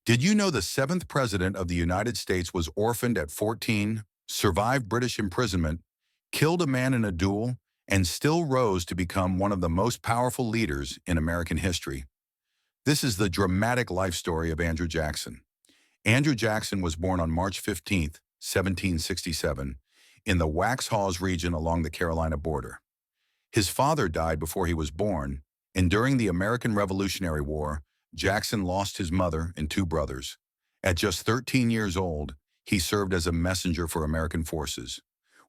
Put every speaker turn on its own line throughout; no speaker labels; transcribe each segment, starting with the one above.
Did you know the seventh president of the United States was orphaned at 14, survived British imprisonment, killed a man in a duel, and still rose to become one of the most powerful leaders in American history? This is the dramatic life story of Andrew Jackson. Andrew Jackson was born on March 15, 1767, in the Waxhaws region along the Carolina border. His father died before he was born, and during the American Revolutionary War, Jackson lost his mother and two brothers. At just 13 years old, he served as a messenger for American forces.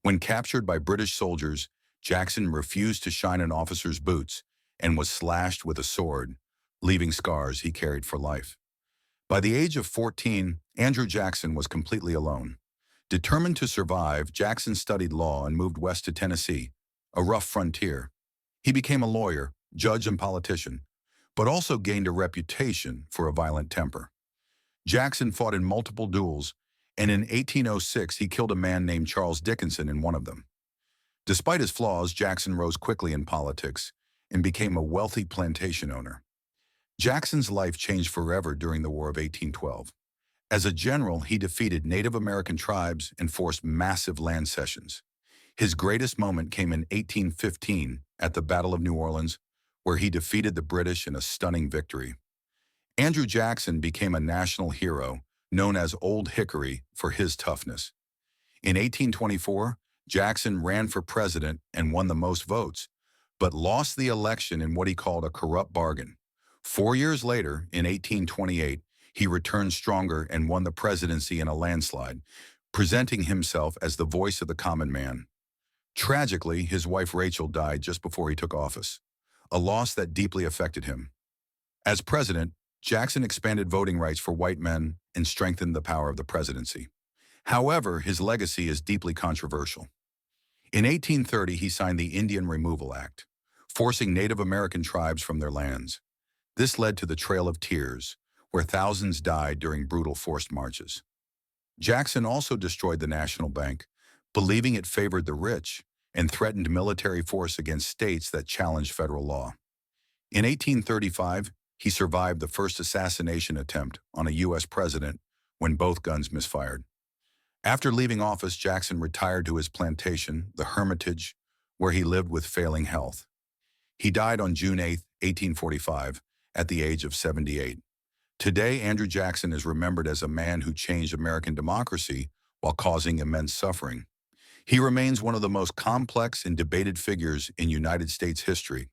When captured by British soldiers, Jackson refused to shine an officer's boots and was slashed with a sword, leaving scars he carried for life. By the age of 14, Andrew Jackson was completely alone. Determined to survive, Jackson studied law and moved west to Tennessee, a rough frontier. He became a lawyer, judge, and politician, but also gained a reputation for a violent temper. Jackson fought in multiple duels, and in 1806 he killed a man named Charles Dickinson in one of them. Despite his flaws, Jackson rose quickly in politics and became a wealthy plantation owner. Jackson's life changed forever during the War of 1812. As a general, he defeated Native American tribes and forced massive land cessions. His greatest moment came in 1815 at the Battle of New Orleans, where he defeated the British in a stunning victory. Andrew Jackson became a national hero, known as Old Hickory for his toughness. In 1824, Jackson ran for president and won the most votes, but lost the election in what he called a corrupt bargain. 4 years later, in 1828, he returned stronger and won the presidency in a landslide, presenting himself as the voice of the common man. Tragically, his wife Rachel died just before he took office, a loss that deeply affected him. As president, Jackson expanded voting rights for white men and strengthened the power of the presidency. However, his legacy is deeply controversial. In 1830, he signed the Indian Removal Act, forcing Native American tribes from their lands. This led to the Trail of Tears, where thousands died during brutal forced marches. Jackson also destroyed the National Bank, believing it favored the rich, and threatened military force against states that challenged federal law. In 1835, he survived the first assassination attempt on a U.S. president when both guns misfired. After leaving office, Jackson retired to his plantation, the Hermitage, where he lived with failing health. He died on June 8, 1845, at the age of 78. Today, Andrew Jackson is remembered as a man who changed American democracy while causing immense suffering. He remains one of the most complex and debated figures in United States history.